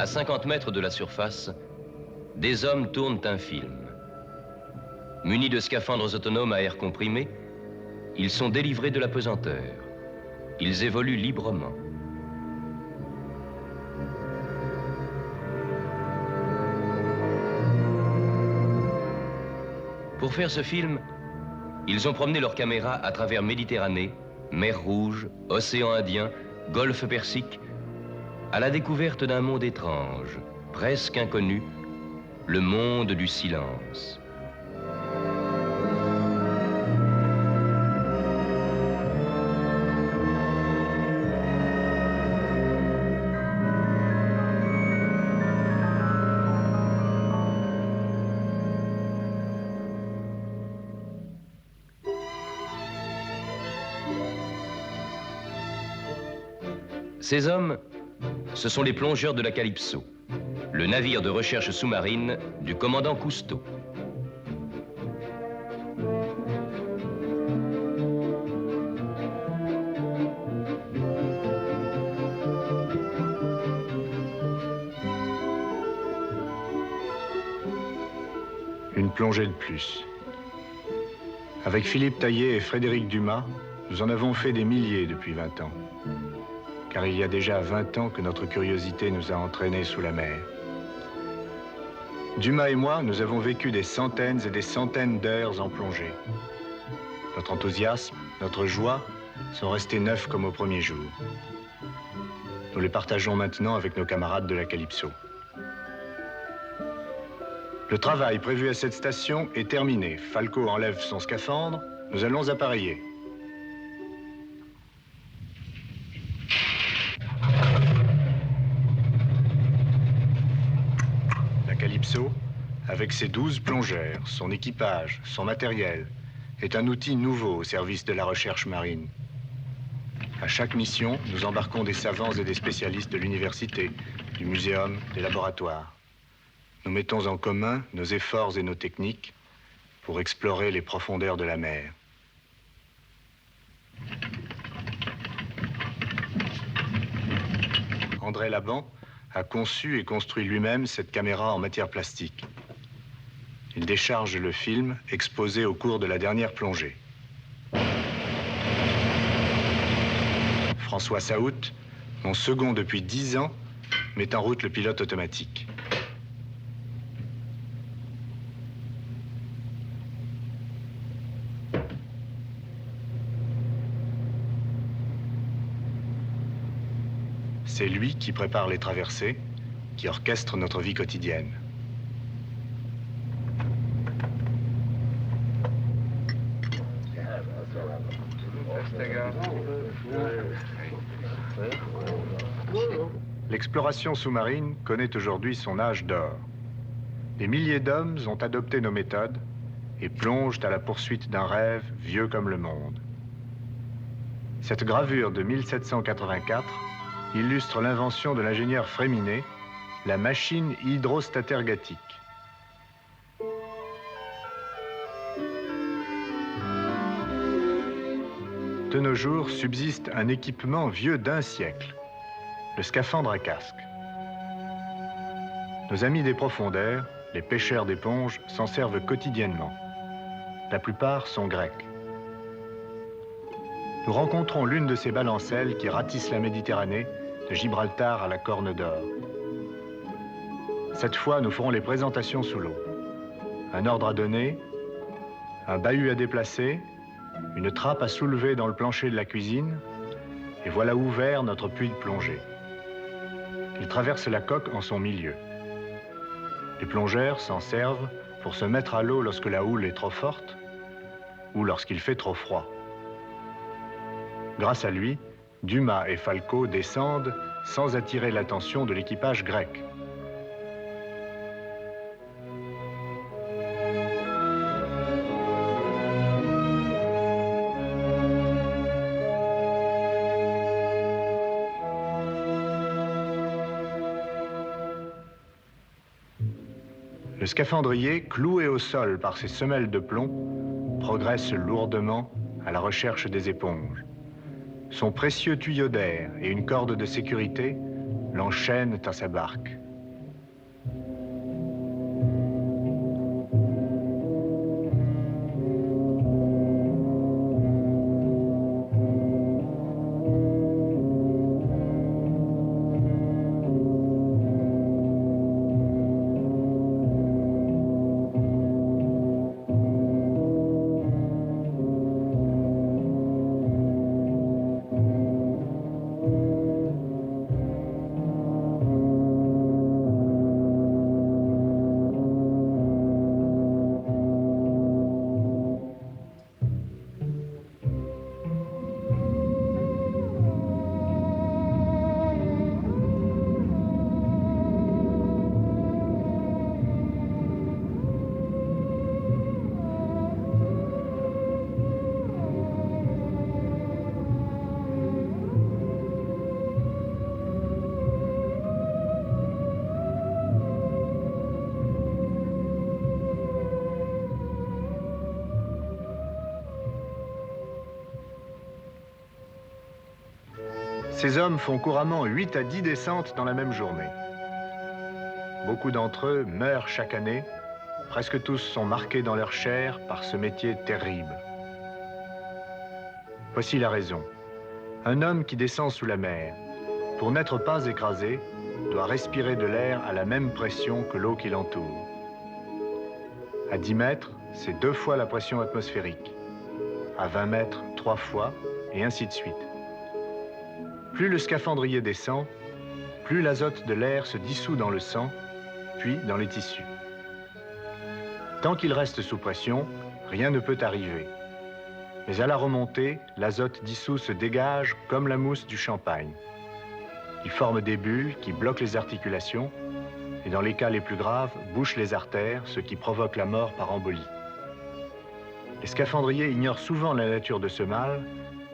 À 50 mètres de la surface, des hommes tournent un film. Munis de scaphandres autonomes à air comprimé, ils sont délivrés de la pesanteur. Ils évoluent librement. Pour faire ce film, ils ont promené leur caméra à travers Méditerranée, mer Rouge, océan Indien, golfe Persique, à la découverte d'un monde étrange, presque inconnu, le monde du silence. Ces hommes, ce sont les plongeurs de la Calypso, le navire de recherche sous-marine du commandant Cousteau. Une plongée de plus. Avec Philippe Taillet et Frédéric Dumas, nous en avons fait des milliers depuis 20 ans. Car il y a déjà 20 ans que notre curiosité nous a entraînés sous la mer. Dumas et moi, nous avons vécu des centaines et des centaines d'heures en plongée. Notre enthousiasme, notre joie sont restés neufs comme au premier jour. Nous les partageons maintenant avec nos camarades de la Calypso. Le travail prévu à cette station est terminé. Falco enlève son scaphandre, nous allons appareiller. Calypso, avec ses 12 plongeurs, son équipage, son matériel, est un outil nouveau au service de la recherche marine. À chaque mission, nous embarquons des savants et des spécialistes de l'université, du muséum, des laboratoires. Nous mettons en commun nos efforts et nos techniques pour explorer les profondeurs de la mer. André Laban a conçu et construit lui-même cette caméra en matière plastique. Il décharge le film exposé au cours de la dernière plongée. François Saout, mon second depuis 10 ans, met en route le pilote automatique. C'est lui qui prépare les traversées, qui orchestre notre vie quotidienne. L'exploration sous-marine connaît aujourd'hui son âge d'or. Des milliers d'hommes ont adopté nos méthodes et plongent à la poursuite d'un rêve vieux comme le monde. Cette gravure de 1784 illustre l'invention de l'ingénieur Fréminet, la machine hydrostatergatique. De nos jours subsiste un équipement vieux d'1 siècle, le scaphandre à casque. Nos amis des profondeurs, les pêcheurs d'éponges, s'en servent quotidiennement. La plupart sont grecs. Nous rencontrons l'une de ces balancelles qui ratissent la Méditerranée, de Gibraltar à la Corne d'Or. Cette fois, nous ferons les présentations sous l'eau. Un ordre à donner, un bahut à déplacer, une trappe à soulever dans le plancher de la cuisine, et voilà ouvert notre puits de plongée. Il traverse la coque en son milieu. Les plongeurs s'en servent pour se mettre à l'eau lorsque la houle est trop forte ou lorsqu'il fait trop froid. Grâce à lui, Dumas et Falco descendent sans attirer l'attention de l'équipage grec. Le scaphandrier, cloué au sol par ses semelles de plomb, progresse lourdement à la recherche des éponges. Son précieux tuyau d'air et une corde de sécurité l'enchaînent à sa barque. Ces hommes font couramment 8 à 10 descentes dans la même journée. Beaucoup d'entre eux meurent chaque année. Presque tous sont marqués dans leur chair par ce métier terrible. Voici la raison. Un homme qui descend sous la mer, pour n'être pas écrasé, doit respirer de l'air à la même pression que l'eau qui l'entoure. À 10 mètres, c'est 2 fois la pression atmosphérique. À 20 mètres, 3 fois, et ainsi de suite. Plus le scaphandrier descend, plus l'azote de l'air se dissout dans le sang, puis dans les tissus. Tant qu'il reste sous pression, rien ne peut arriver. Mais à la remontée, l'azote dissous se dégage comme la mousse du champagne. Il forme des bulles qui bloquent les articulations et dans les cas les plus graves, bouchent les artères, ce qui provoque la mort par embolie. Les scaphandriers ignorent souvent la nature de ce mal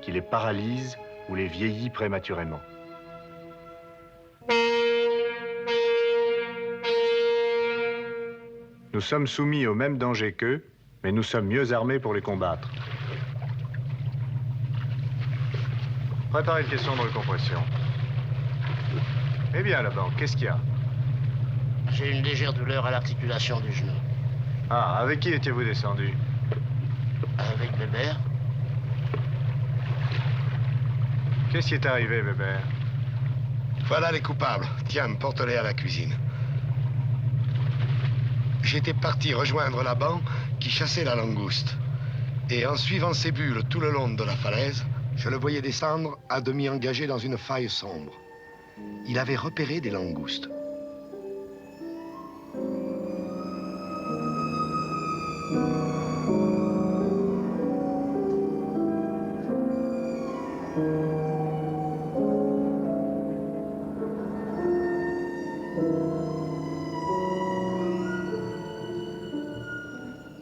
qui les paralyse ou les vieillit prématurément. Nous sommes soumis au même danger qu'eux, mais nous sommes mieux armés pour les combattre. Préparez une question de recompression. Eh bien, là-bas, qu'est-ce qu'il y a? J'ai une légère douleur à l'articulation du genou. Ah, avec qui étiez-vous descendu? Avec Weber. Qu'est-ce qui est arrivé, Weber? Voilà les coupables. Tiens, porte-les à la cuisine. J'étais parti rejoindre la bande qui chassait la langouste. Et en suivant ses bulles tout le long de la falaise, je le voyais descendre à demi engagé dans une faille sombre. Il avait repéré des langoustes.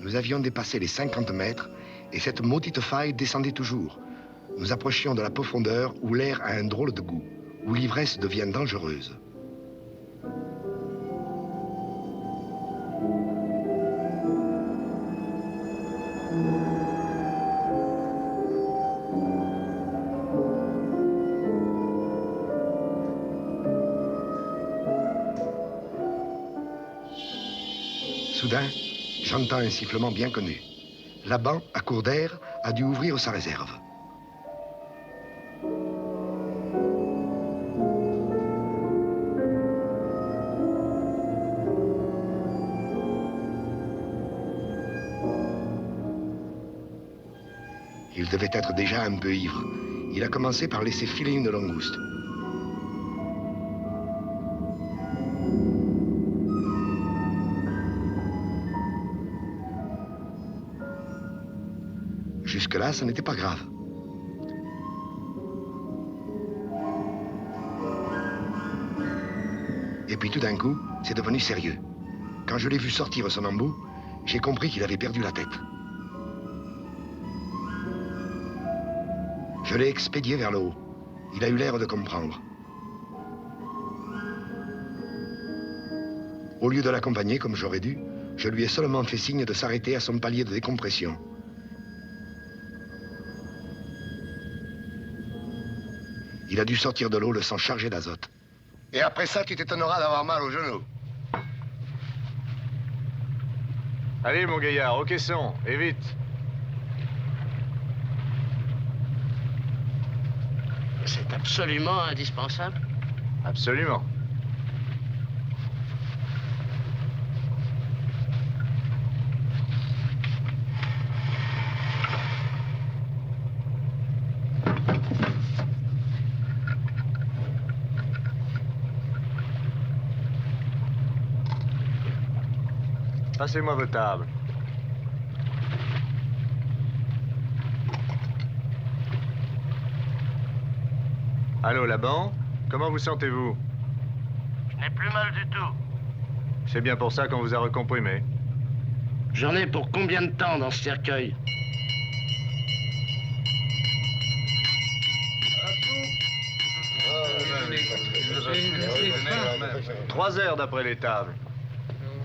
Nous avions dépassé les 50 mètres et cette maudite faille descendait toujours. Nous approchions de la profondeur où l'air a un drôle de goût, où l'ivresse devient dangereuse. Soudain, j'entends un sifflement bien connu. Laban, à court d'air, a dû ouvrir sa réserve. Il devait être déjà un peu ivre. Il a commencé par laisser filer une langouste. Jusque-là, ce n'était pas grave. Et puis tout d'un coup, c'est devenu sérieux. Quand je l'ai vu sortir son embout, j'ai compris qu'il avait perdu la tête. Je l'ai expédié vers le haut. Il a eu l'air de comprendre. Au lieu de l'accompagner comme j'aurais dû, je lui ai seulement fait signe de s'arrêter à son palier de décompression. Il a dû sortir de l'eau le sang chargé d'azote. Et après ça, tu t'étonneras d'avoir mal au genou. Allez, mon gaillard, au caisson, et vite. C'est absolument indispensable. Absolument. Passez-moi vos tables. Allô, Laban? Comment vous sentez-vous? Je n'ai plus mal du tout. C'est bien pour ça qu'on vous a recomprimé. J'en ai pour combien de temps dans ce cercueil? « 3 heures d'après les tables.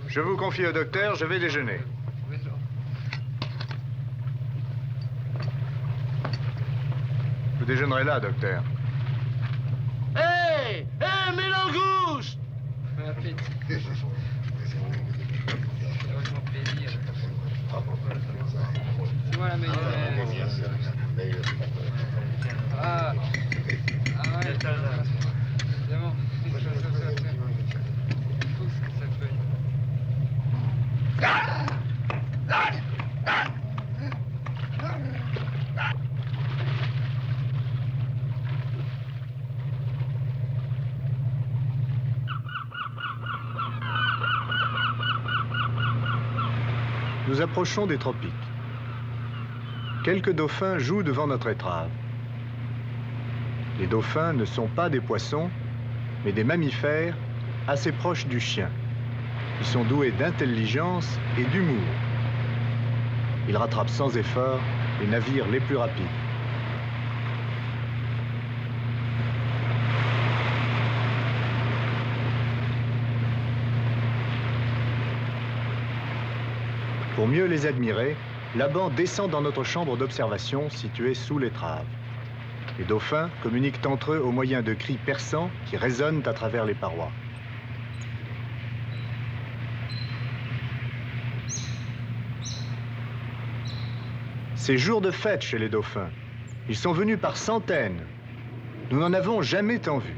Je vous confie au docteur, je vais déjeuner. Vous déjeunerez là, docteur. langouste! Bon appétit. C'est vraiment plaisir. C'est moi la meilleure. Ah ouais, évidemment. Il faut que ça feuille. Nous approchons des tropiques. Quelques dauphins jouent devant notre étrave. Les dauphins ne sont pas des poissons, mais des mammifères assez proches du chien. Ils sont doués d'intelligence et d'humour. Ils rattrapent sans effort les navires les plus rapides. Pour mieux les admirer, Laban descend dans notre chambre d'observation située sous l'étrave. Les dauphins communiquent entre eux au moyen de cris perçants qui résonnent à travers les parois. C'est jour de fête chez les dauphins. Ils sont venus par centaines. Nous n'en avons jamais tant vu.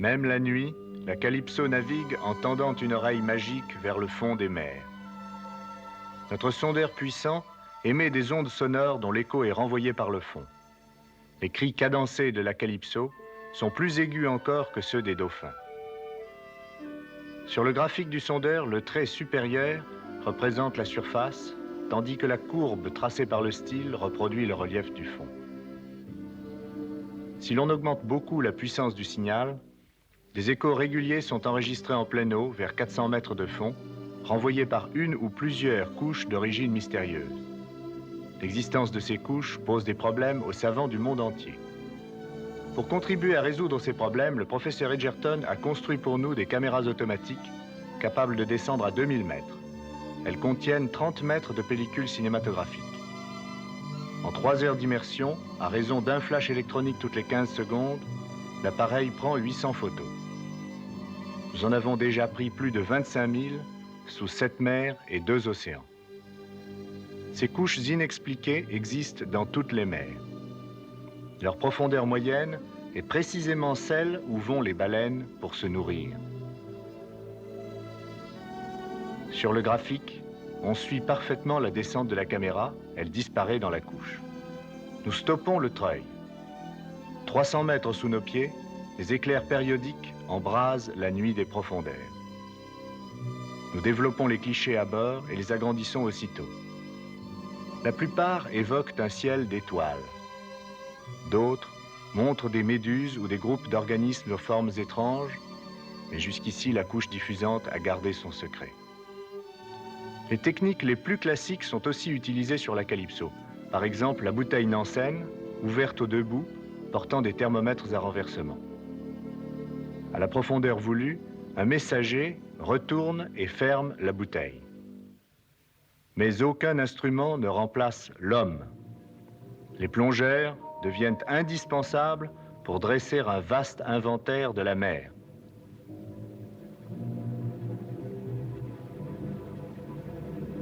Même la nuit, la Calypso navigue en tendant une oreille magique vers le fond des mers. Notre sondeur puissant émet des ondes sonores dont l'écho est renvoyé par le fond. Les cris cadencés de la Calypso sont plus aigus encore que ceux des dauphins. Sur le graphique du sondeur, le trait supérieur représente la surface, tandis que la courbe tracée par le style reproduit le relief du fond. Si l'on augmente beaucoup la puissance du signal, des échos réguliers sont enregistrés en pleine eau, vers 400 mètres de fond, renvoyés par une ou plusieurs couches d'origine mystérieuse. L'existence de ces couches pose des problèmes aux savants du monde entier. Pour contribuer à résoudre ces problèmes, le professeur Edgerton a construit pour nous des caméras automatiques capables de descendre à 2000 mètres. Elles contiennent 30 mètres de pellicule cinématographique. En 3 heures d'immersion, à raison d'un flash électronique toutes les 15 secondes, l'appareil prend 800 photos. Nous en avons déjà pris plus de 25 000 sous 7 mers et 2 océans. Ces couches inexpliquées existent dans toutes les mers. Leur profondeur moyenne est précisément celle où vont les baleines pour se nourrir. Sur le graphique, on suit parfaitement la descente de la caméra, elle disparaît dans la couche. Nous stoppons le treuil. 300 mètres sous nos pieds, les éclairs périodiques embrasent la nuit des profondeurs. Nous développons les clichés à bord et les agrandissons aussitôt. La plupart évoquent un ciel d'étoiles. D'autres montrent des méduses ou des groupes d'organismes aux formes étranges, mais jusqu'ici, la couche diffusante a gardé son secret. Les techniques les plus classiques sont aussi utilisées sur la Calypso. Par exemple, la bouteille Nansen, ouverte aux 2 bouts, portant des thermomètres à renversement. À la profondeur voulue, un messager retourne et ferme la bouteille. Mais aucun instrument ne remplace l'homme. Les plongeurs deviennent indispensables pour dresser un vaste inventaire de la mer.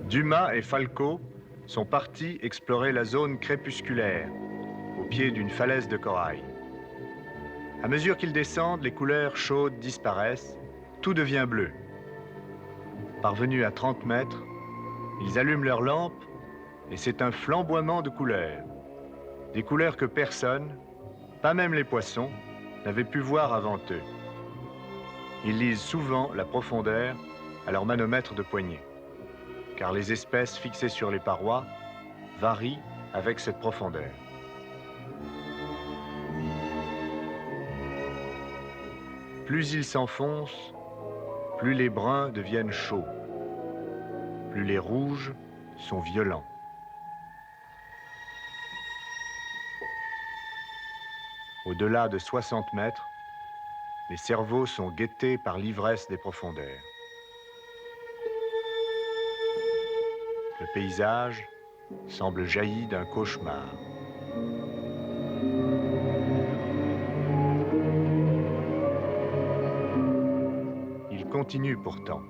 Dumas et Falco sont partis explorer la zone crépusculaire, au pied d'une falaise de corail. À mesure qu'ils descendent, les couleurs chaudes disparaissent, tout devient bleu. Parvenus à 30 mètres, ils allument leurs lampes et c'est un flamboiement de couleurs. Des couleurs que personne, pas même les poissons, n'avait pu voir avant eux. Ils lisent souvent la profondeur à leur manomètre de poignée, car les espèces fixées sur les parois varient avec cette profondeur. Plus ils s'enfoncent, plus les bruns deviennent chauds, plus les rouges sont violents. Au-delà de 60 mètres, les cerveaux sont guettés par l'ivresse des profondeurs. Le paysage semble jailli d'un cauchemar. Ils continuent pourtant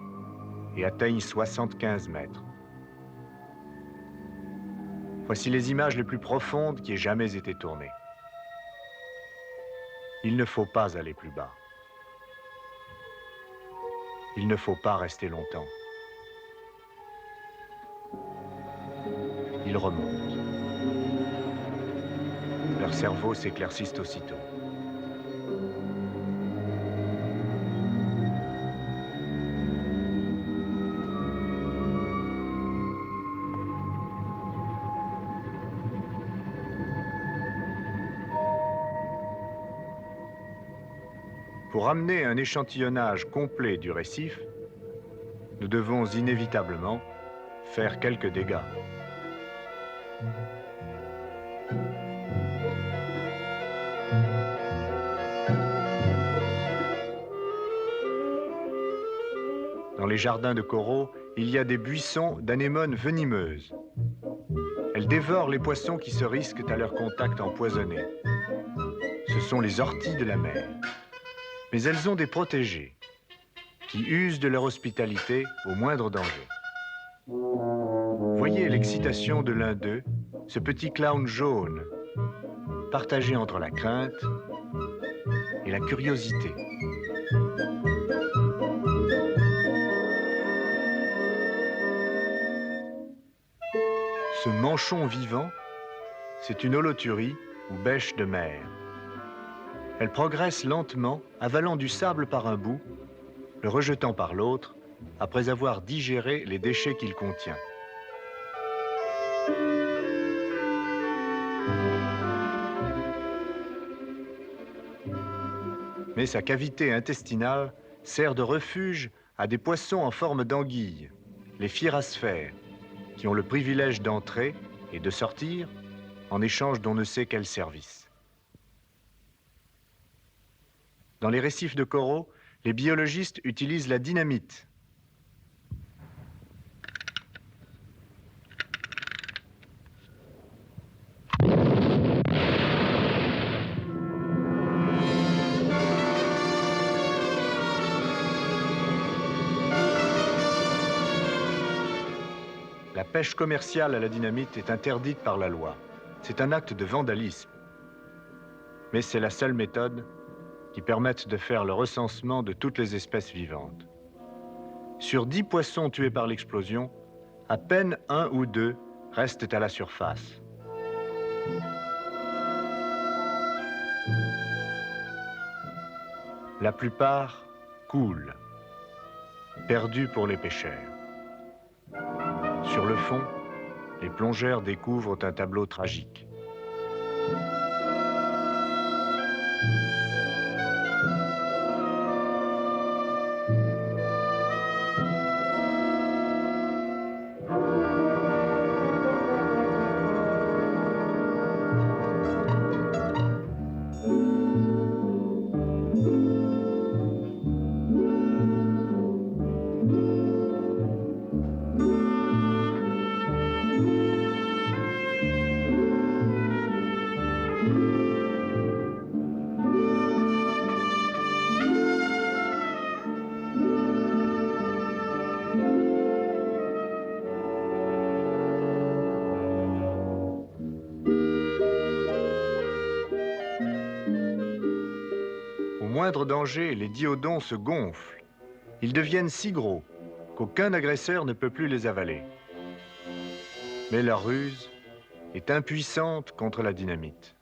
et atteignent 75 mètres. Voici les images les plus profondes qui aient jamais été tournées. Il ne faut pas aller plus bas. Il ne faut pas rester longtemps. Ils remontent. Leurs cerveaux s'éclaircissent aussitôt. Pour amener un échantillonnage complet du récif, nous devons inévitablement faire quelques dégâts. Dans les jardins de coraux, il y a des buissons d'anémones venimeuses. Elles dévorent les poissons qui se risquent à leur contact empoisonné. Ce sont les orties de la mer. Mais elles ont des protégés qui usent de leur hospitalité au moindre danger. Voyez l'excitation de l'un d'eux, ce petit clown jaune, partagé entre la crainte et la curiosité. Ce manchon vivant, c'est une holoturie ou bêche de mer. Elle progresse lentement, avalant du sable par un bout, le rejetant par l'autre, après avoir digéré les déchets qu'il contient. Mais sa cavité intestinale sert de refuge à des poissons en forme d'anguille, les phyrasphères, qui ont le privilège d'entrer et de sortir en échange d'on ne sait quel service. Dans les récifs de coraux, les biologistes utilisent la dynamite. pêche commerciale à la dynamite est interdite par la loi. C'est un acte de vandalisme. Mais c'est la seule méthode qui permette de faire le recensement de toutes les espèces vivantes. Sur 10 poissons tués par l'explosion, à peine 1 ou 2 restent à la surface. La plupart coulent, perdus pour les pêcheurs. Sur le fond, les plongeurs découvrent un tableau tragique. Au moindre danger, les diodons se gonflent. Ils deviennent si gros qu'aucun agresseur ne peut plus les avaler. Mais leur ruse est impuissante contre la dynamite.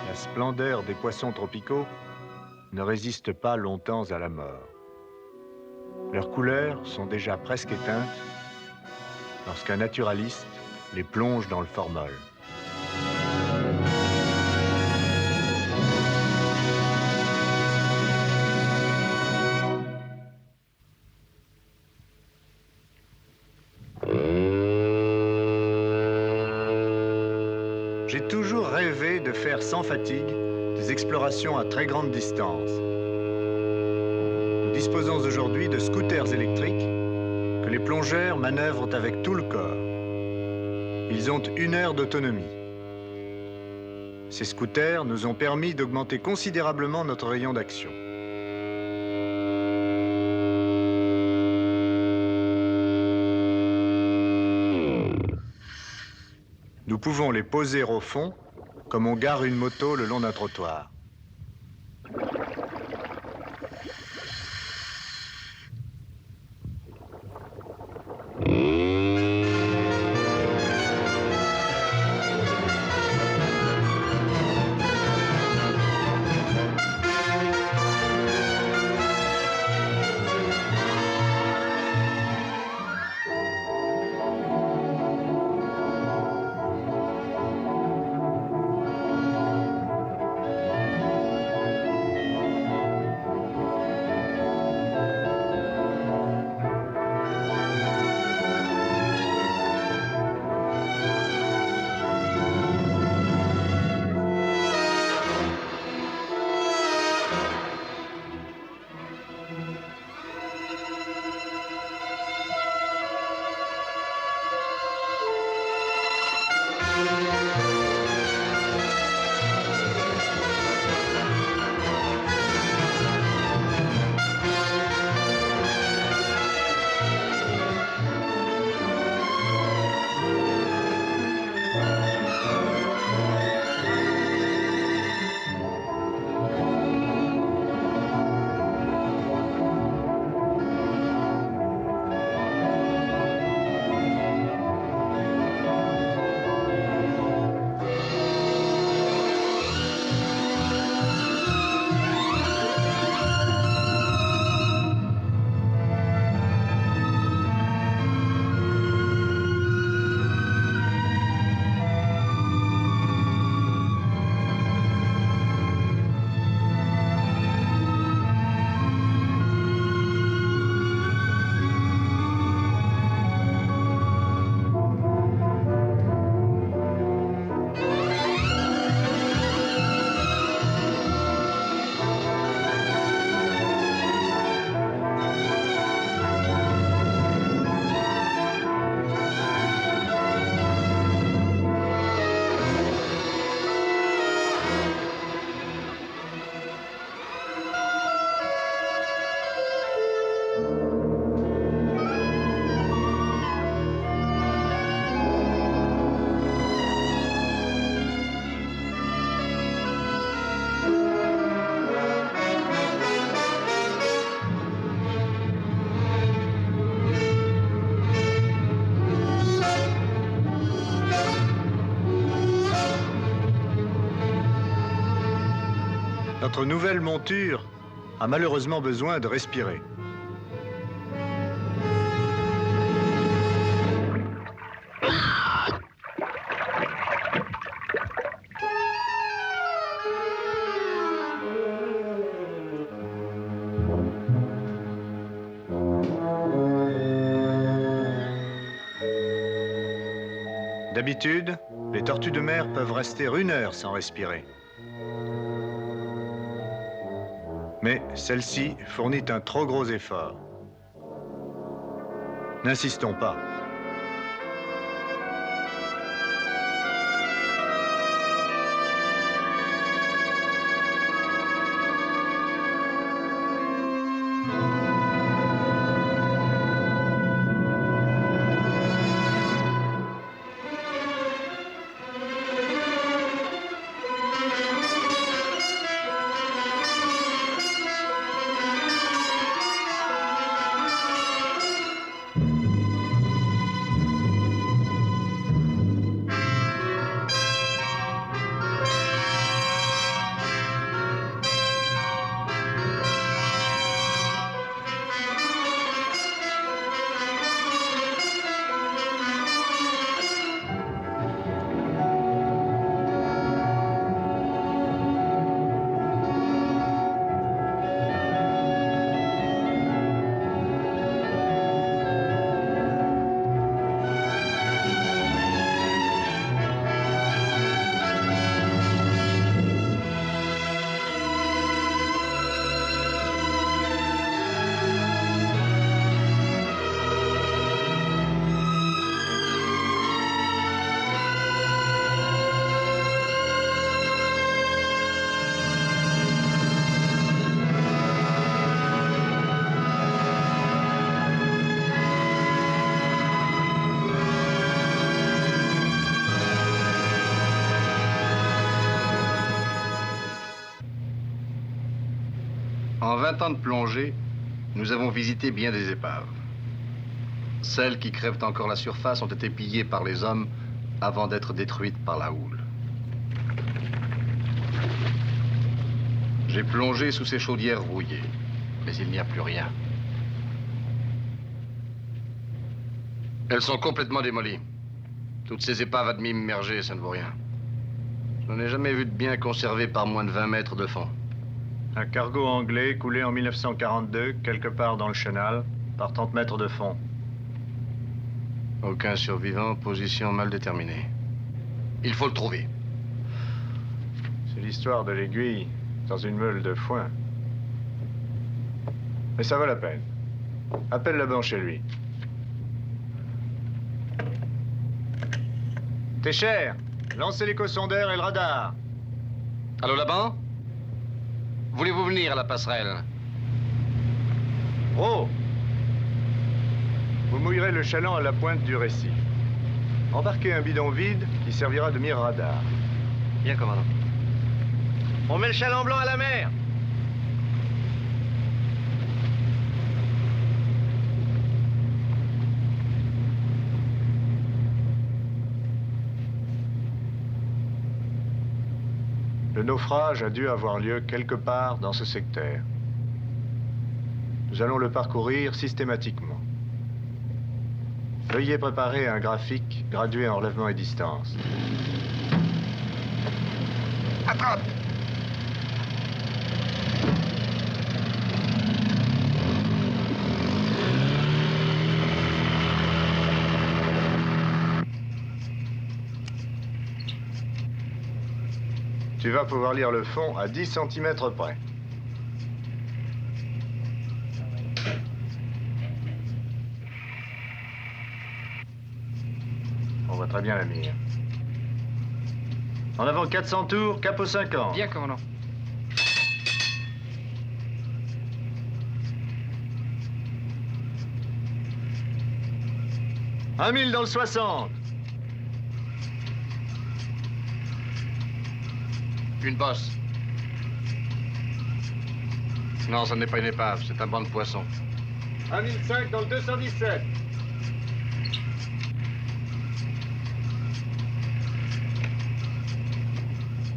La splendeur des poissons tropicaux ne résiste pas longtemps à la mort. Leurs couleurs sont déjà presque éteintes lorsqu'un naturaliste les plonge dans le formol. J'ai toujours rêvé de faire sans fatigue des explorations à très grande distance. Nous disposons aujourd'hui de scooters électriques que les plongeurs manœuvrent avec tout le corps. Ils ont 1 heure d'autonomie. Ces scooters nous ont permis d'augmenter considérablement notre rayon d'action. Nous pouvons les poser au fond, comme on gare une moto le long d'un trottoir. Notre nouvelle monture a malheureusement besoin de respirer. D'habitude, les tortues de mer peuvent rester 1 heure sans respirer. Mais celle-ci fournit un trop gros effort. N'insistons pas. En 20 ans de plongée, nous avons visité bien des épaves. Celles qui crèvent encore la surface ont été pillées par les hommes avant d'être détruites par la houle. J'ai plongé sous ces chaudières rouillées, mais il n'y a plus rien. Elles sont complètement démolies. Toutes ces épaves à demi immergées, ça ne vaut rien. Je n'en ai jamais vu de bien conservé par moins de 20 mètres de fond. Un cargo anglais coulé en 1942, quelque part dans le chenal, par 30 mètres de fond. Aucun survivant, position mal déterminée. Il faut le trouver. C'est l'histoire de l'aiguille dans une meule de foin. Mais ça vaut la peine. Appelle Laban chez lui. T'es cher. Lancez l'échosondeur et le radar. Allô, Laban? Voulez-vous venir à la passerelle? Oh! Vous mouillerez le chaland à la pointe du récif. Embarquez un bidon vide qui servira de mire radar. Bien, commandant. On met le chaland blanc à la mer. Le naufrage a dû avoir lieu quelque part dans ce secteur. Nous allons le parcourir systématiquement. Veuillez préparer un graphique gradué en relèvement et distance. Attrape! Tu vas pouvoir lire le fond à 10 cm près. On voit très bien la mire. En avant 400 tours, capot 50. Bien, commandant. Un 1000 dans le 60. Une bosse. Non, ça n'est pas une épave, c'est un banc de poissons. 1005 dans le 217.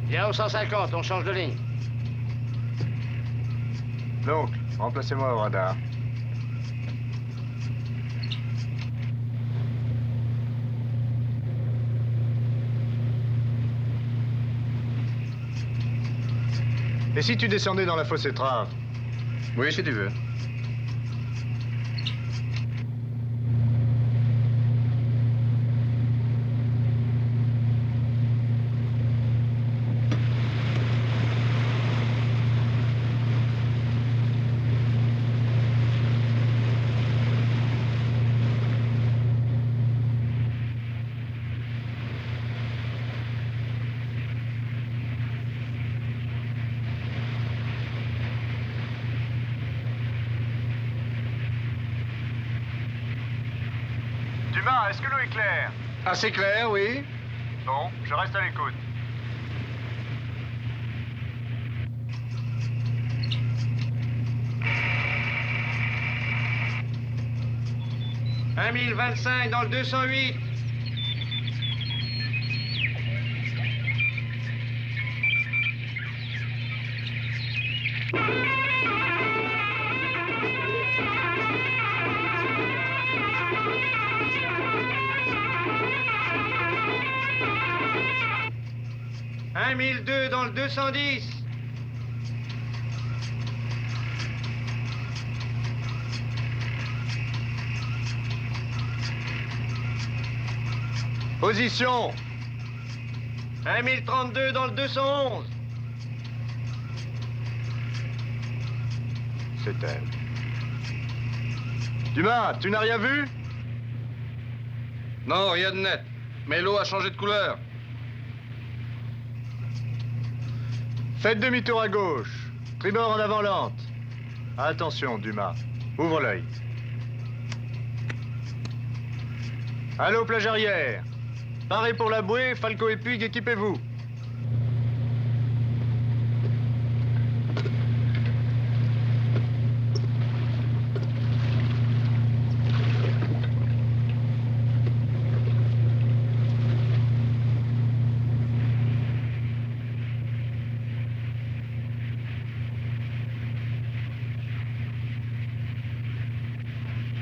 Viens au 150, on change de ligne. Donc, remplacez-moi au radar. Et si tu descendais dans la fosse étrave? Oui, si tu veux. Dumas, est-ce que l'eau est claire? Assez clair, oui. Bon, je reste à l'écoute. Un 1025 dans le 208. Un 1002 dans le 210. Position! Un 1032 dans le 211. C'est elle. Dumas, tu n'as rien vu? Non, rien de net. Mais l'eau a changé de couleur. Faites demi-tour à gauche. Tribord en avant lente. Attention, Dumas. Ouvre l'œil. Allô, plage arrière. Parez pour la bouée, Falco et Puig, équipez-vous.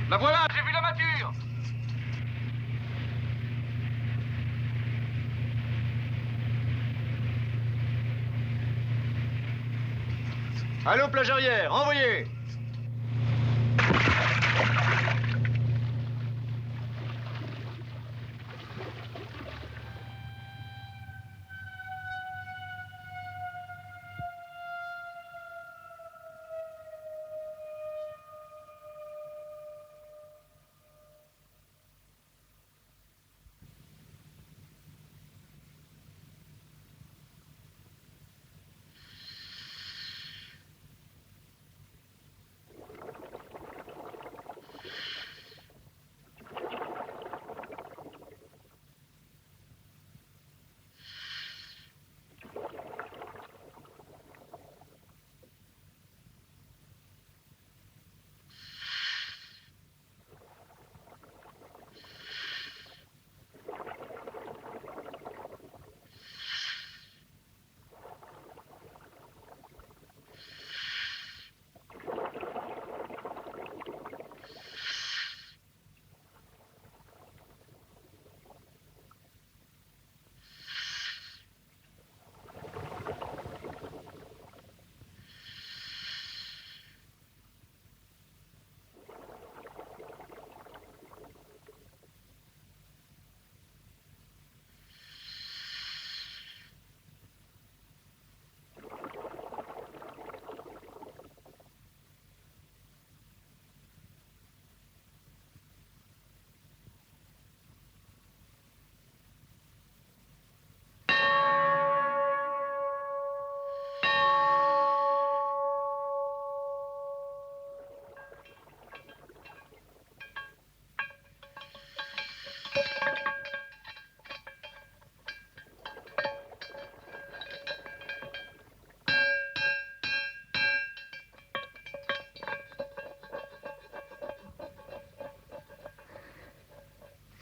La voilà, j'ai vu la mâture. Allô, plage arrière, envoyez.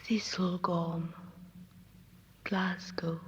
Thistlegorm, Glasgow.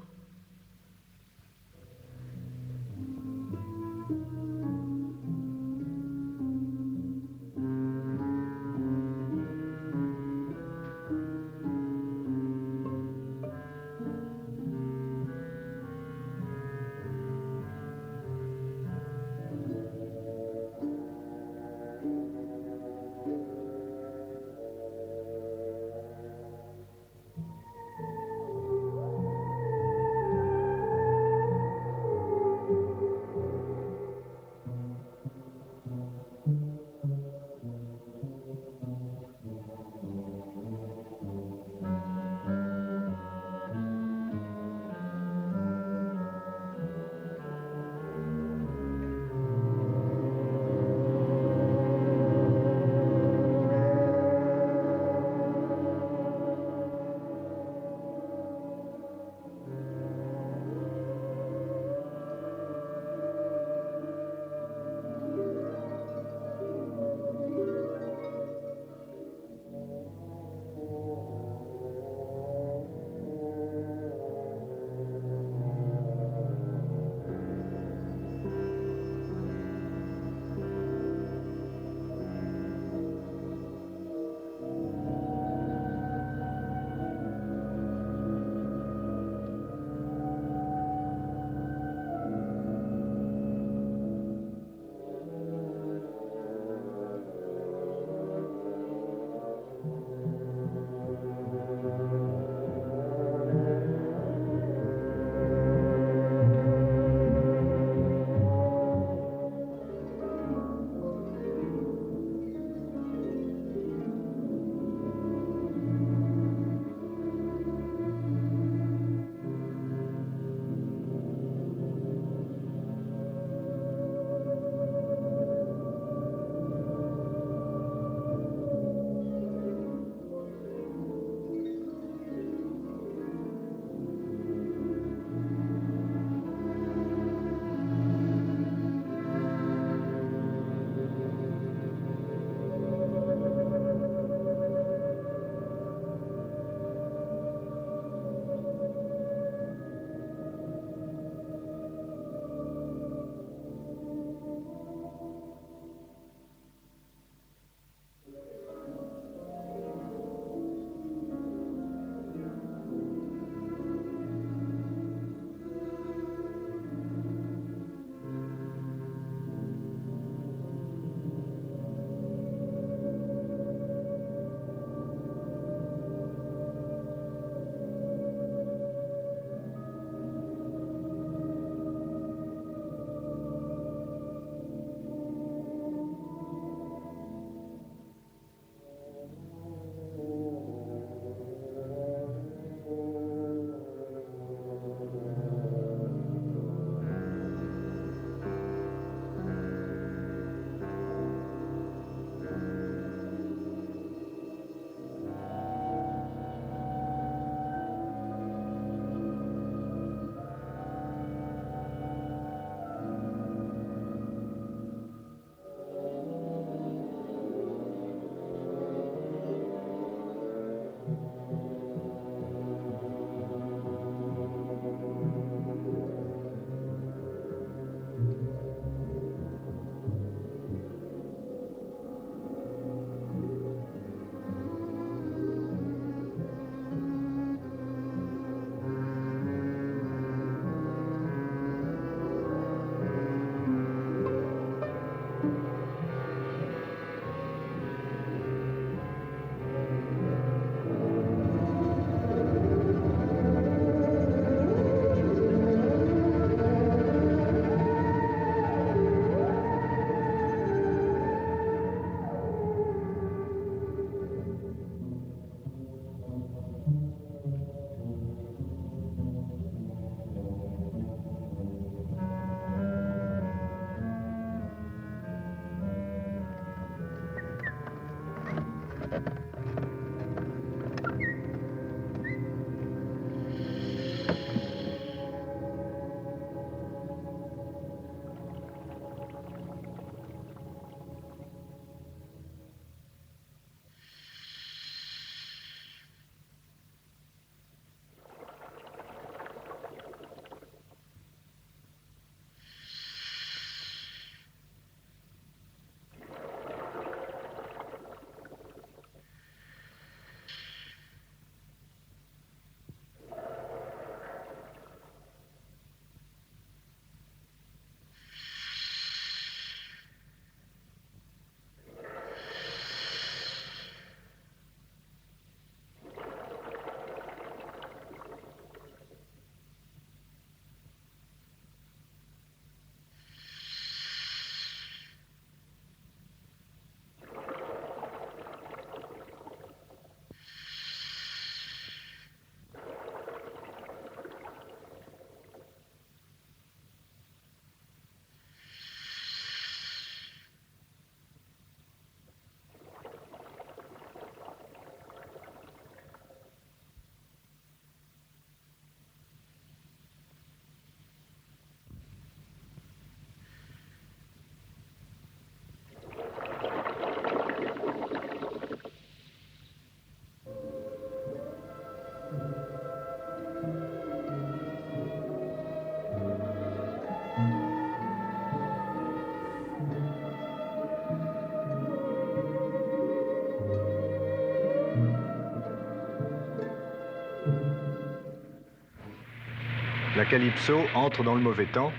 La Calypso entre dans le mauvais temps,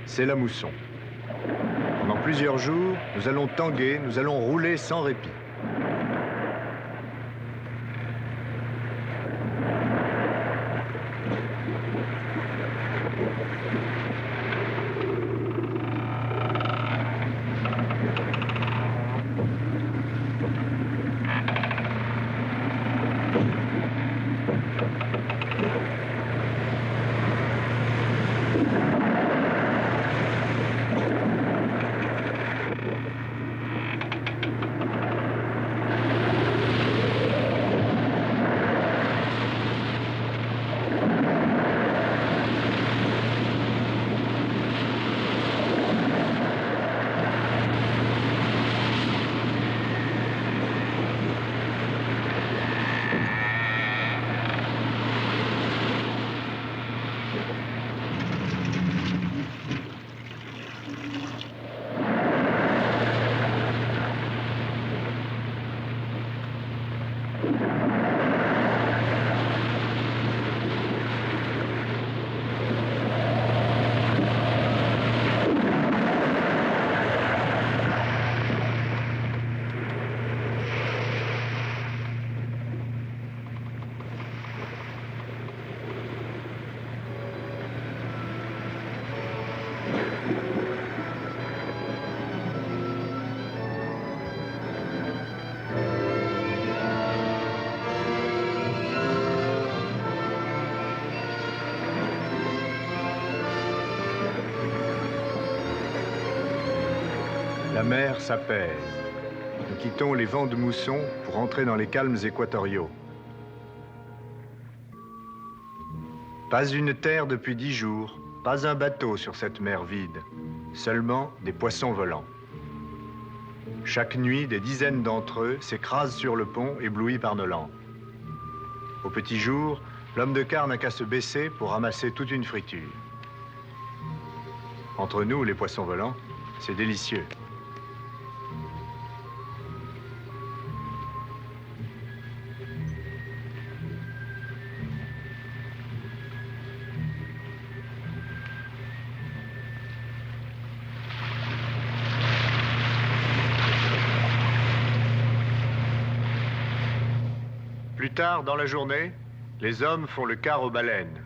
c'est la mousson. Pendant plusieurs jours, nous allons tanguer, nous allons rouler sans répit. La mer s'apaise. Nous quittons les vents de mousson pour entrer dans les calmes équatoriaux. Pas une terre depuis 10 jours, pas un bateau sur cette mer vide, seulement des poissons volants. Chaque nuit, des dizaines d'entre eux s'écrasent sur le pont, éblouis par nos lampes. Au petit jour, l'homme de quart n'a qu'à se baisser pour ramasser toute une friture. Entre nous, les poissons volants, c'est délicieux. Plus tard dans la journée, les hommes font le quart aux baleines.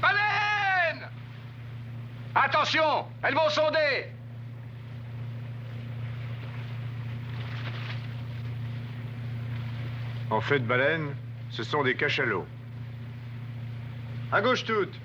Baleine! Attention, elles vont sonder! En fait de baleine, ce sont des cachalots. À gauche toutes!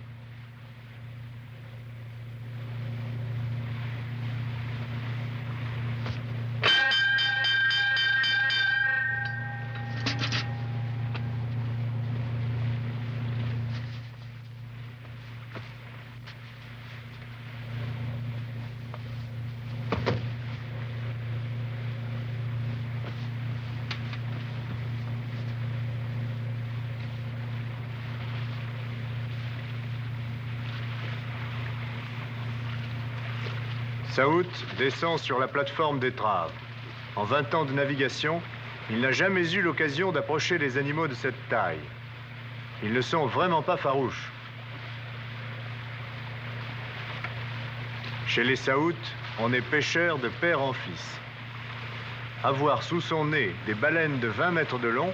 Saout descend sur la plateforme d'étrave. En 20 ans de navigation, il n'a jamais eu l'occasion d'approcher les animaux de cette taille. Ils ne sont vraiment pas farouches. Chez les Saouts, on est pêcheur de père en fils. Avoir sous son nez des baleines de 20 mètres de long,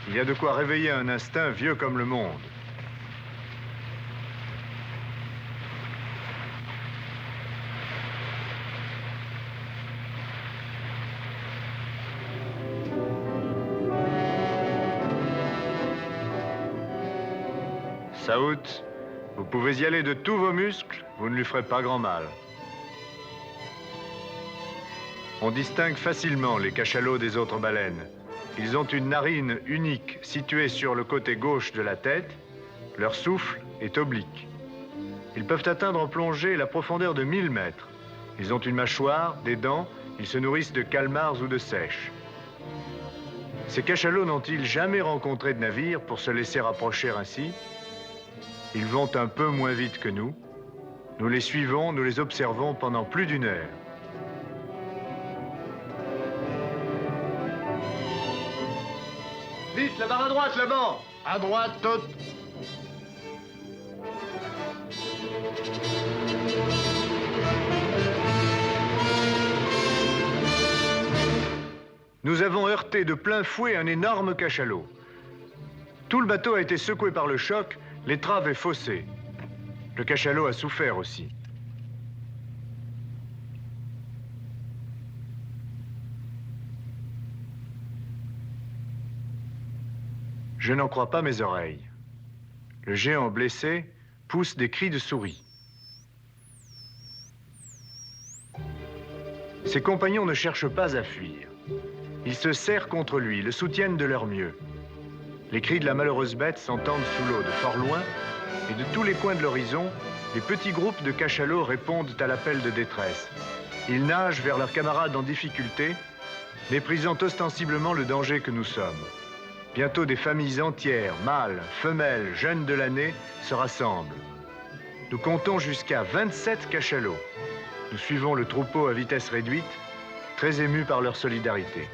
il y a de quoi réveiller un instinct vieux comme le monde. Saout, vous pouvez y aller de tous vos muscles, vous ne lui ferez pas grand mal. On distingue facilement les cachalots des autres baleines. Ils ont une narine unique située sur le côté gauche de la tête. Leur souffle est oblique. Ils peuvent atteindre en plongée la profondeur de 1000 mètres. Ils ont une mâchoire, des dents, ils se nourrissent de calmars ou de seiches. Ces cachalots n'ont-ils jamais rencontré de navire pour se laisser approcher ainsi? Ils vont un peu moins vite que nous. Nous les suivons, nous les observons pendant plus d'1 heure. Vite, la barre à droite, le banc. À droite, toute. Nous avons heurté de plein fouet un énorme cachalot. Tout le bateau a été secoué par le choc, l'étrave est faussée. Le cachalot a souffert aussi. Je n'en crois pas mes oreilles. Le géant blessé pousse des cris de souris. Ses compagnons ne cherchent pas à fuir. Ils se serrent contre lui, le soutiennent de leur mieux. Les cris de la malheureuse bête s'entendent sous l'eau de fort loin, et de tous les coins de l'horizon, les petits groupes de cachalots répondent à l'appel de détresse. Ils nagent vers leurs camarades en difficulté, méprisant ostensiblement le danger que nous sommes. Bientôt des familles entières, mâles, femelles, jeunes de l'année, se rassemblent. Nous comptons jusqu'à 27 cachalots. Nous suivons le troupeau à vitesse réduite, très émus par leur solidarité.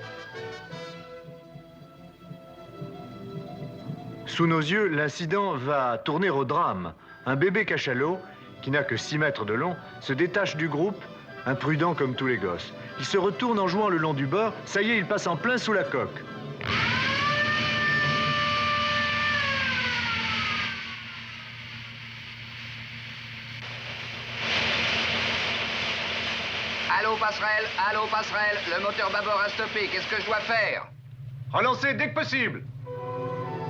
Sous nos yeux, l'incident va tourner au drame. Un bébé cachalot, qui n'a que 6 mètres de long, se détache du groupe, imprudent comme tous les gosses. Il se retourne en jouant le long du bord. Ça y est, il passe en plein sous la coque. Allô, passerelle, le moteur bâbord a stoppé, qu'est-ce que je dois faire? Relancez dès que possible.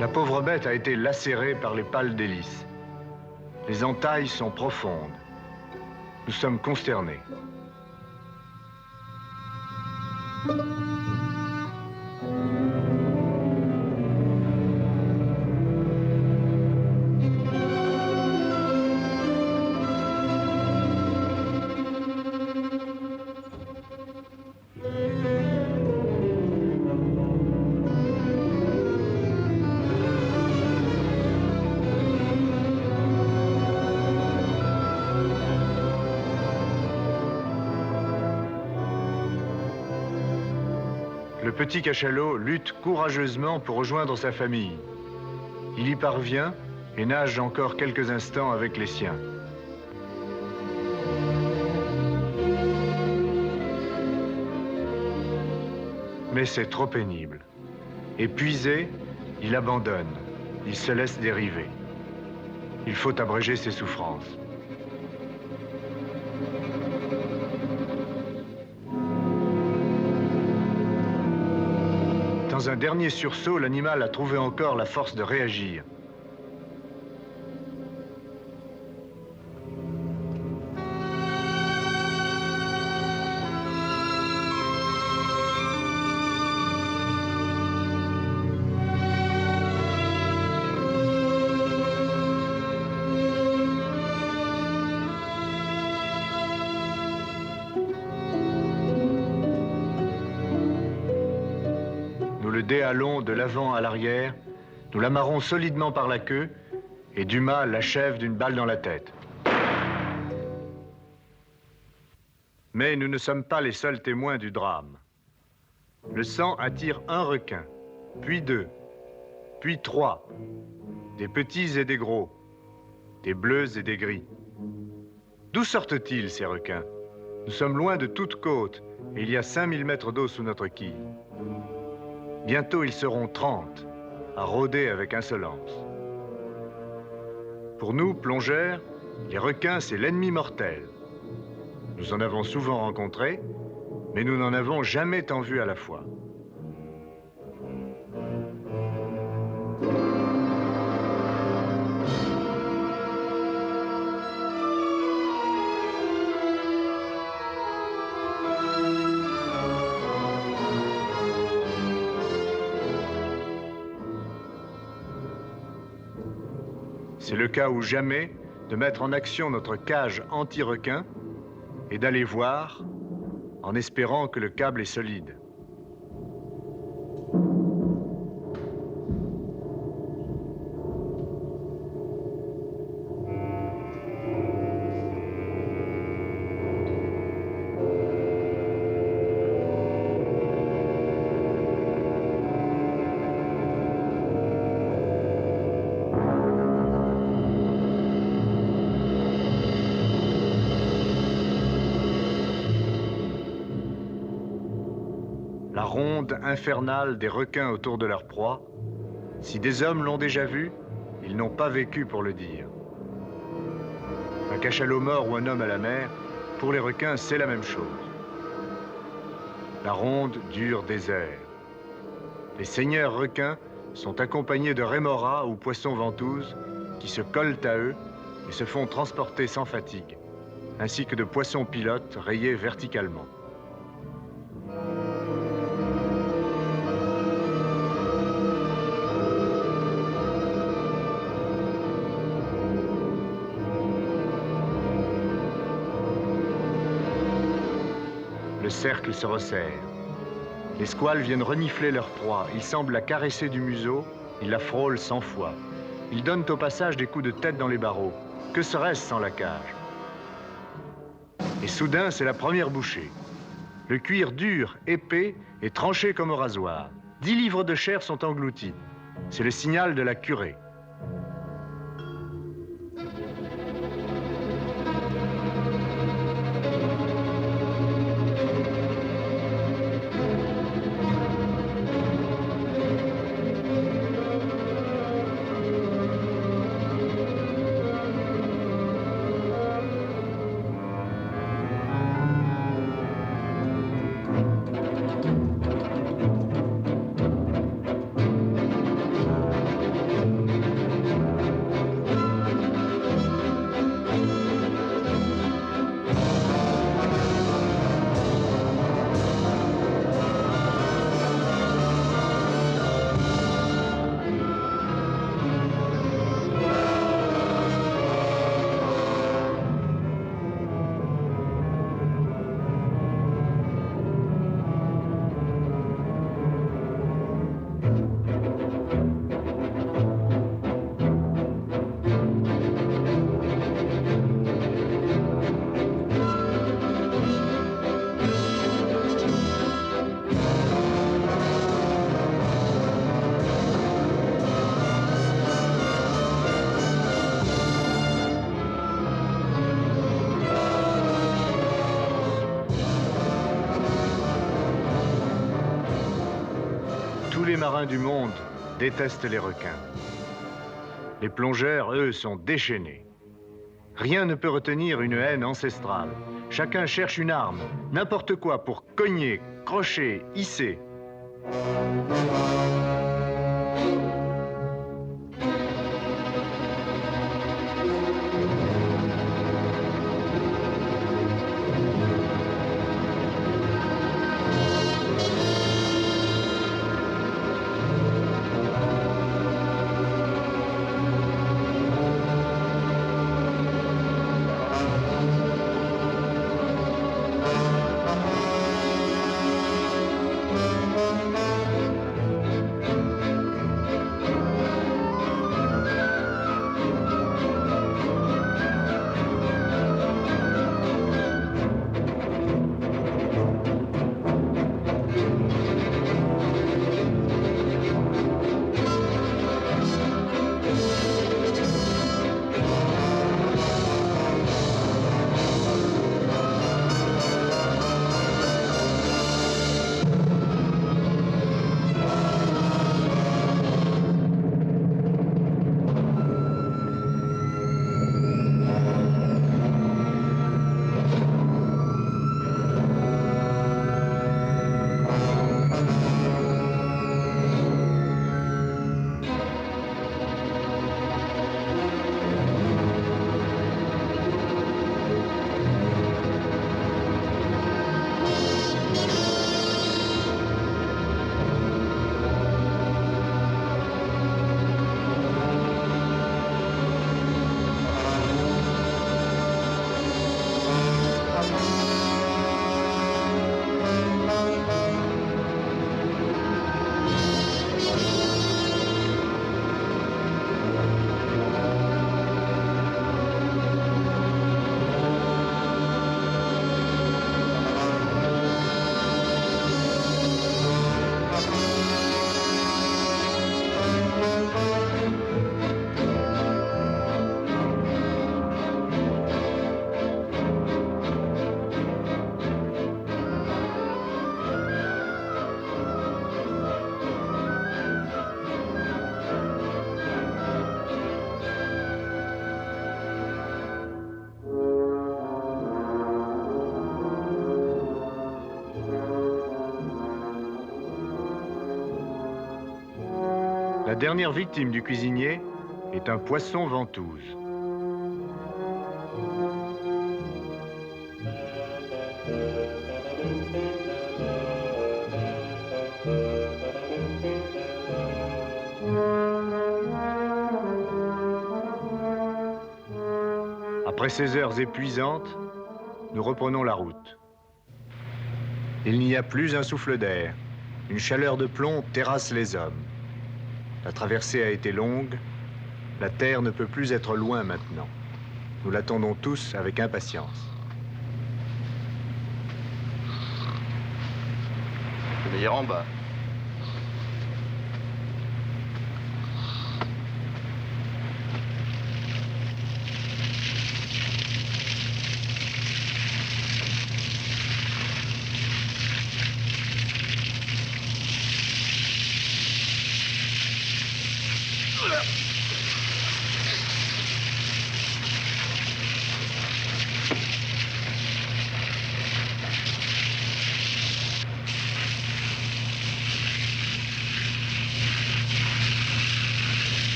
La pauvre bête a été lacérée par les pales d'hélice. Les entailles sont profondes. Nous sommes consternés. Le petit cachalot lutte courageusement pour rejoindre sa famille. Il y parvient et nage encore quelques instants avec les siens. Mais c'est trop pénible. Épuisé, il abandonne. Il se laisse dériver. Il faut abréger ses souffrances. Dans un dernier sursaut, l'animal a trouvé encore la force de réagir. Nous le déhalons de l'avant à l'arrière, nous l'amarrons solidement par la queue et Dumas l'achève d'une balle dans la tête. Mais nous ne sommes pas les seuls témoins du drame. Le sang attire un requin, puis 2, puis 3, des petits et des gros, des bleus et des gris. D'où sortent-ils, ces requins? Nous sommes loin de toute côte et il y a 5000 mètres d'eau sous notre quille. Bientôt, ils seront 30, à rôder avec insolence. Pour nous, plongeurs, les requins, c'est l'ennemi mortel. Nous en avons souvent rencontré, mais nous n'en avons jamais tant vu à la fois. C'est le cas ou jamais de mettre en action notre cage anti-requin et d'aller voir en espérant que le câble est solide. la ronde infernale des requins autour de leur proie. Si des hommes l'ont déjà vu, ils n'ont pas vécu pour le dire. Un cachalot mort ou un homme à la mer, pour les requins, c'est la même chose. La ronde dure des heures. Les seigneurs requins sont accompagnés de rémoras ou poissons ventouses qui se collent à eux et se font transporter sans fatigue, ainsi que de poissons pilotes rayés verticalement. Le cercle se resserre. Les squales viennent renifler leur proie. Ils semblent la caresser du museau. Ils la frôlent 100 fois. Ils donnent au passage des coups de tête dans les barreaux. Que serait-ce sans la cage? Et soudain, c'est la première bouchée. Le cuir dur, épais et tranché comme au rasoir. 10 livres de chair sont engloutis. C'est le signal de la curée. Tous les marins du monde détestent les requins. Les plongeurs, eux, sont déchaînés. Rien ne peut retenir une haine ancestrale. Chacun cherche une arme, n'importe quoi pour cogner, crocher, hisser. La dernière victime du cuisinier est un poisson ventouse. Après ces heures épuisantes, nous reprenons la route. Il n'y a plus un souffle d'air. Une chaleur de plomb terrasse les hommes. La traversée a été longue. La terre ne peut plus être loin maintenant. Nous l'attendons tous avec impatience. C'est meilleur en bas.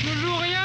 Toujours rien.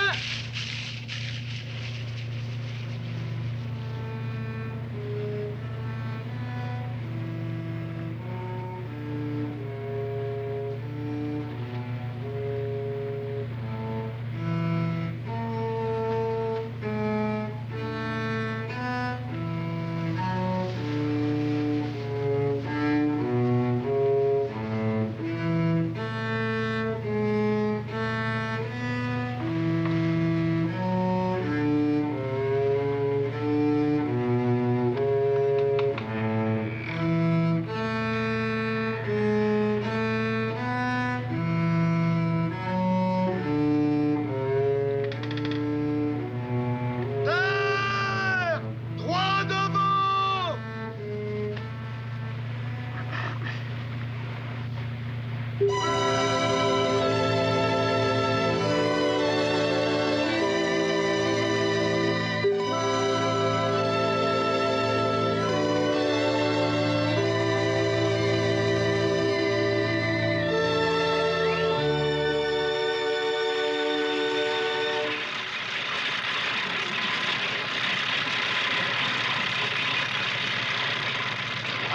Terre! Droit devant!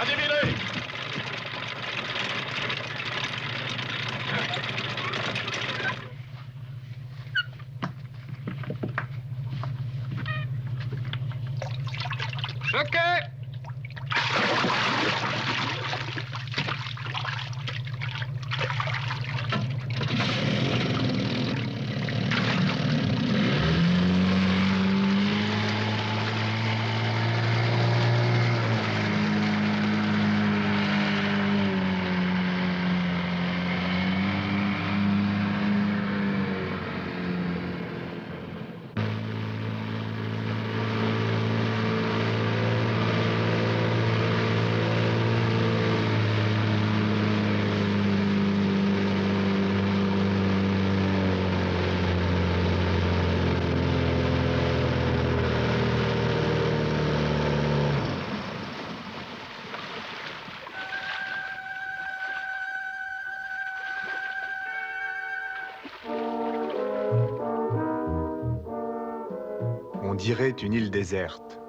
À déviler! Choqué. On dirait une île déserte.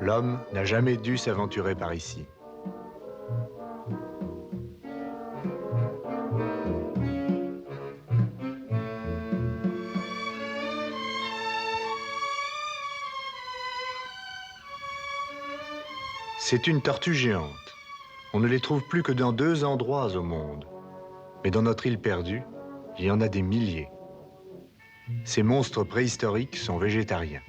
L'homme n'a jamais dû s'aventurer par ici. C'est une tortue géante. On ne les trouve plus que dans 2 endroits au monde. Mais dans notre île perdue, il y en a des milliers. Ces monstres préhistoriques sont végétariens.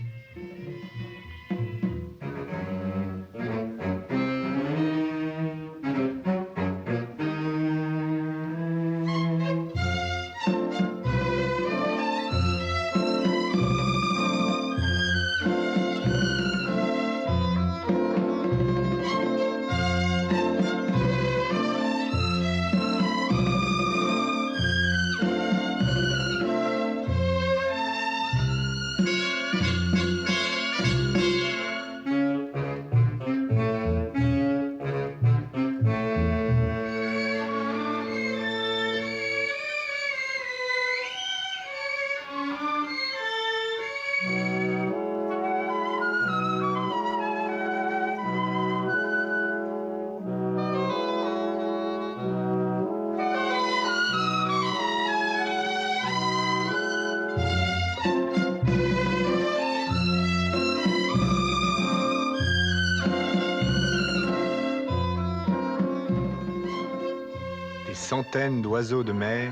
centaines d'oiseaux de mer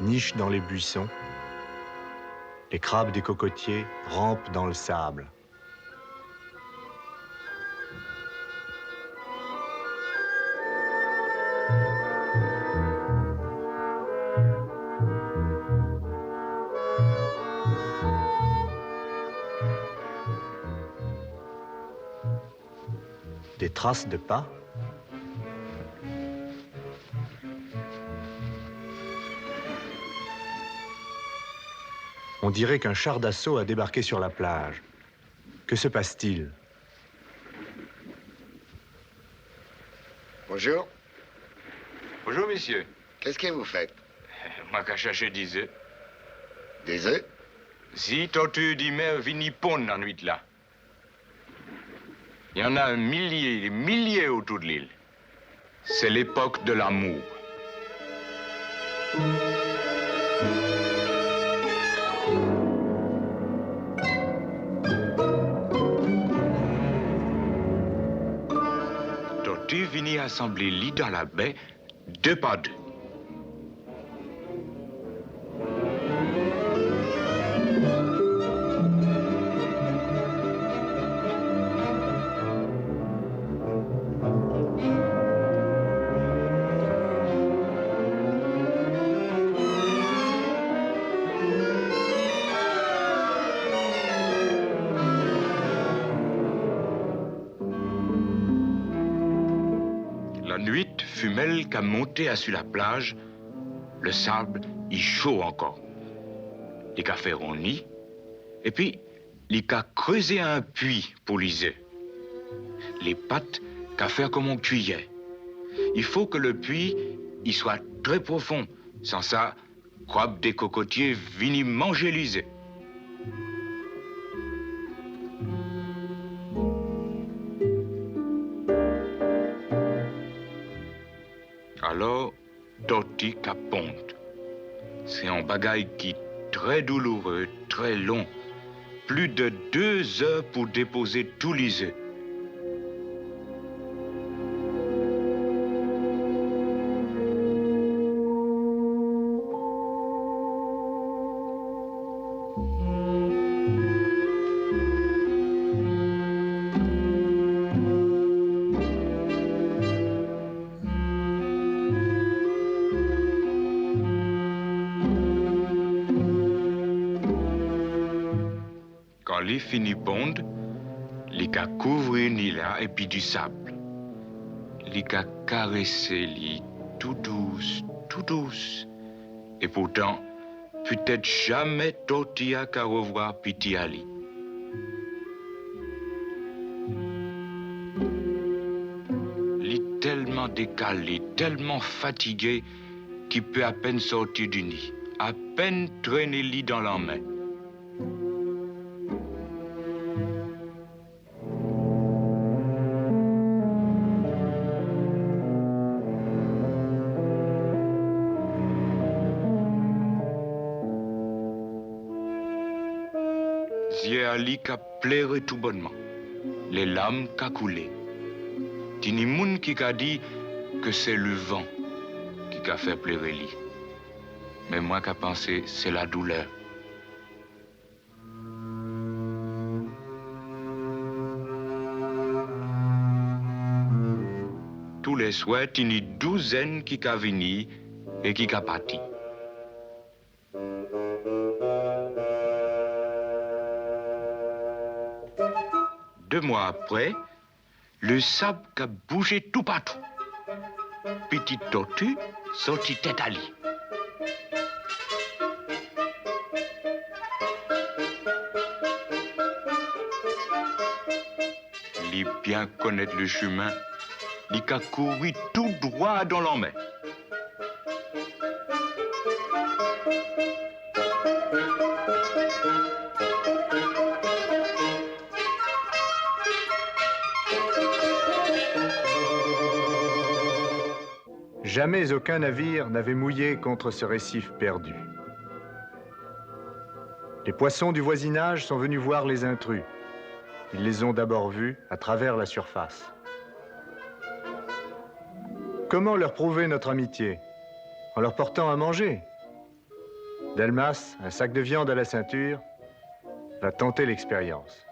nichent dans les buissons. Les crabes des cocotiers rampent dans le sable. Des traces de pas. On dirait qu'un char d'assaut a débarqué sur la plage. Que se passe-t-il? Bonjour. Bonjour, monsieur. Qu'est-ce que vous faites? Moi, qu'à chercher des œufs. Des œufs? Si, tortue dit mer vini pondre en nuit là. Il y en a un millier, des milliers autour de l'île. C'est l'époque de l'amour. Tortue vini assembler lit dans la baie, deux par deux. La nuit, fumelle qu'a monté à sur la plage, le sable y chaud encore. Les qu'a fait un nid, et puis les qu'a creusé un puits pour liser. Les pattes qu'a fait comme on cuillait. Il faut que le puits y soit très profond, sans ça, crabe des cocotiers vini manger lisé. Alors, tortue qu'a pondre. C'est un bagaille qui très douloureux, très long. Plus de 2 heures pour déposer tous les œufs. Quand les finit pondre, les gars couvrent ni là et puis du sable. Les gars caresser les tout douce, tout douce. Et pourtant, peut-être jamais Tortilla qu'à revoir Piti Ali. Il est tellement décalé, tellement fatigué qu'il peut à peine sortir du nid, à peine traîner lit dans la main. Zier Ali qu'a pleuré tout bonnement, les larmes qu'a coulé. Tini moun qui qu'a dit que c'est le vent qui qu'a fait pleurer lui. Mais moi qu'a pensé c'est la douleur. Tous les soirs, tini 12 qui qu'a vini et qui qu'a parti. Deux mois après, le sable a bougé tout partout. Petite tortue sortit tête à lit. Il bien connaître le chemin, il a couru tout droit dans la main. Jamais aucun navire n'avait mouillé contre ce récif perdu. Les poissons du voisinage sont venus voir les intrus. Ils les ont d'abord vus à travers la surface. Comment leur prouver notre amitié? en leur portant à manger. Delmas, un sac de viande à la ceinture, va tenter l'expérience.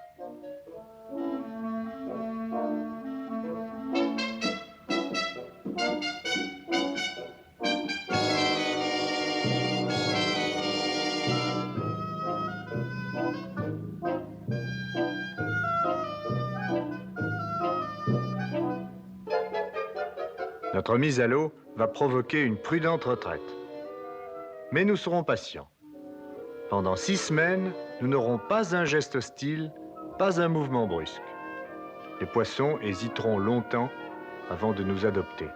Notre mise à l'eau va provoquer une prudente retraite. Mais nous serons patients. Pendant 6 semaines, nous n'aurons pas un geste hostile, pas un mouvement brusque. Les poissons hésiteront longtemps avant de nous adopter.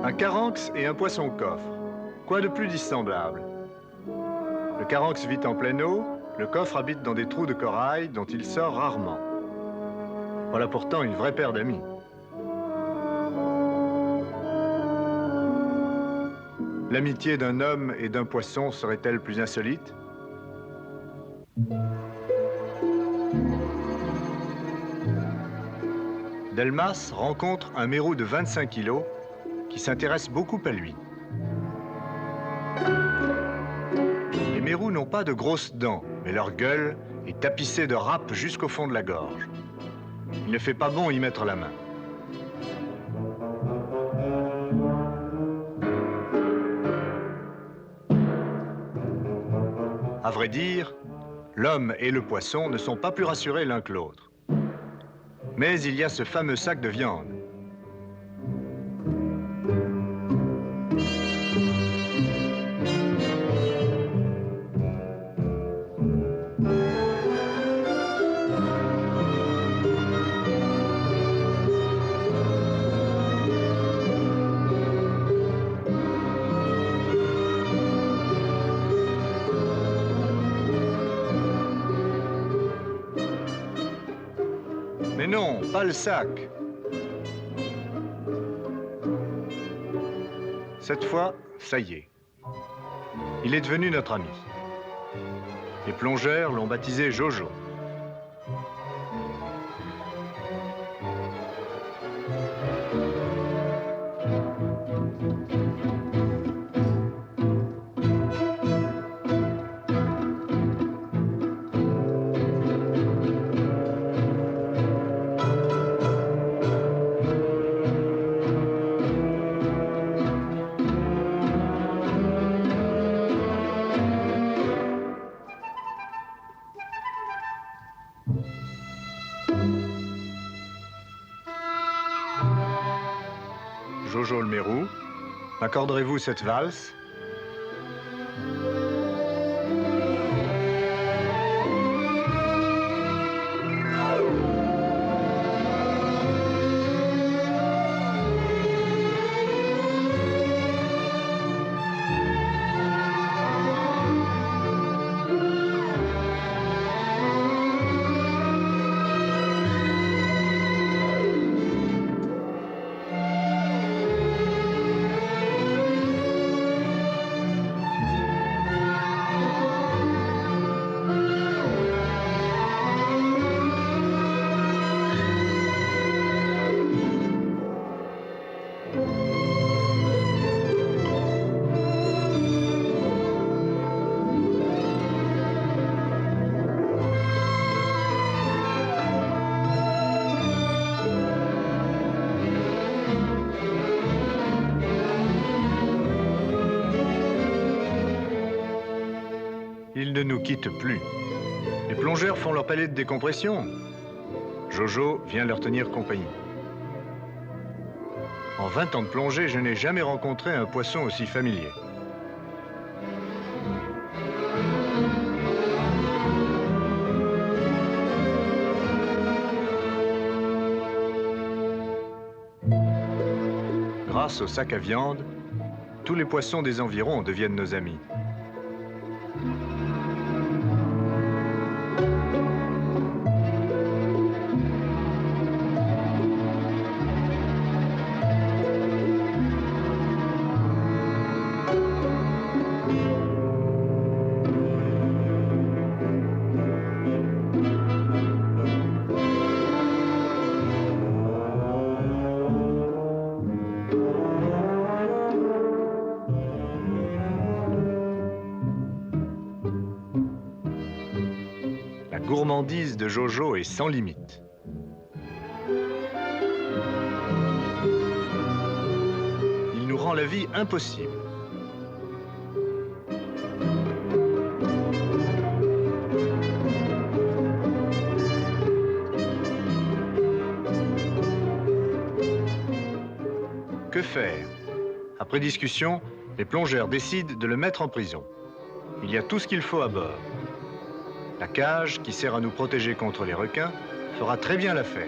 Un caranx et un poisson-coffre. Quoi de plus dissemblable? Le caranx vit en pleine eau, le coffre habite dans des trous de corail dont il sort rarement. Voilà pourtant une vraie paire d'amis. L'amitié d'un homme et d'un poisson serait-elle plus insolite? Delmas rencontre un mérou de 25 kilos qui s'intéresse beaucoup à lui. Les mérous n'ont pas de grosses dents, mais leur gueule est tapissée de râpes jusqu'au fond de la gorge. Il ne fait pas bon y mettre la main. À vrai dire, l'homme et le poisson ne sont pas plus rassurés l'un que l'autre. Mais il y a ce fameux sac de viande. Mais non, pas le sac. Cette fois, ça y est. Il est devenu notre ami. Les plongeurs l'ont baptisé Jojo. Jojo le Mérou, m'accorderez-vous cette valse? Ils ne nous quittent plus. Les plongeurs font leur palais de décompression. Jojo vient leur tenir compagnie. En 20 ans de plongée, je n'ai jamais rencontré un poisson aussi familier. Grâce au sac à viande, tous les poissons des environs deviennent nos amis. La gourmandise de Jojo est sans limite. Il nous rend la vie impossible. Que faire? Après discussion, les plongeurs décident de le mettre en prison. Il y a tout ce qu'il faut à bord. La cage, qui sert à nous protéger contre les requins, fera très bien l'affaire.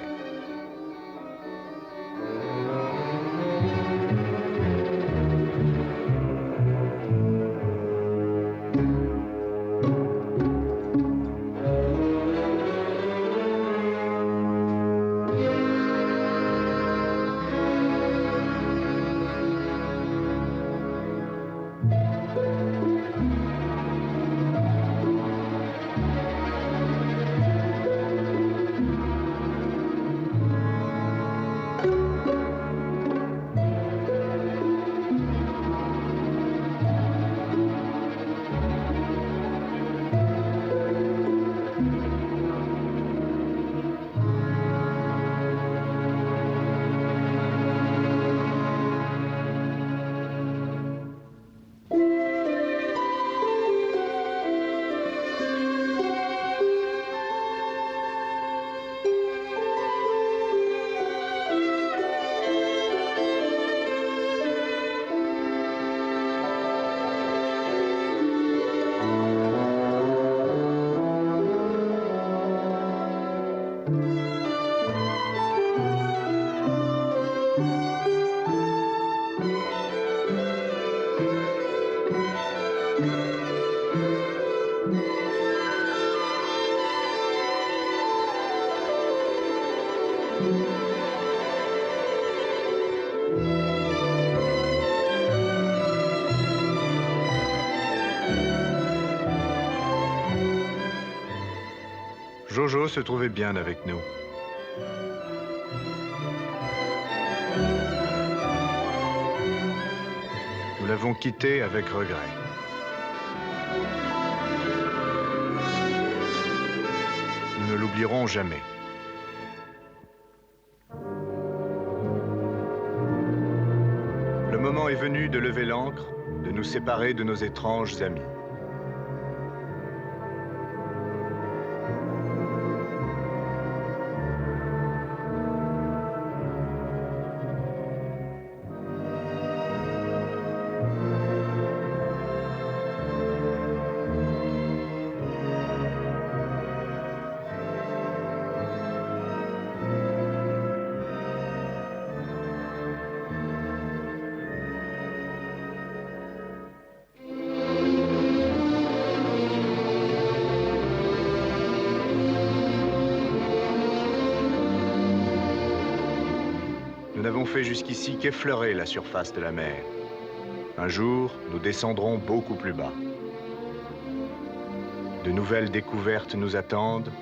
Jojo se trouvait bien avec nous. Nous l'avons quitté avec regret. Nous ne l'oublierons jamais. Le moment est venu de lever l'ancre, de nous séparer de nos étranges amis. Nous n'avons fait jusqu'ici qu'effleurer la surface de la mer. Un jour, nous descendrons beaucoup plus bas. De nouvelles découvertes nous attendent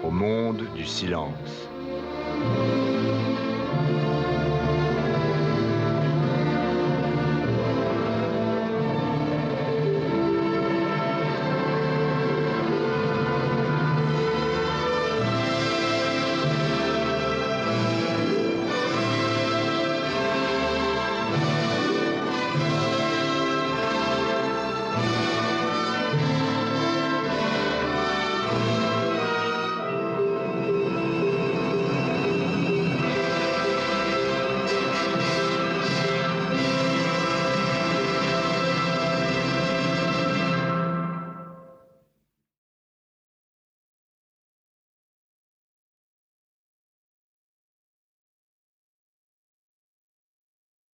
au monde du silence.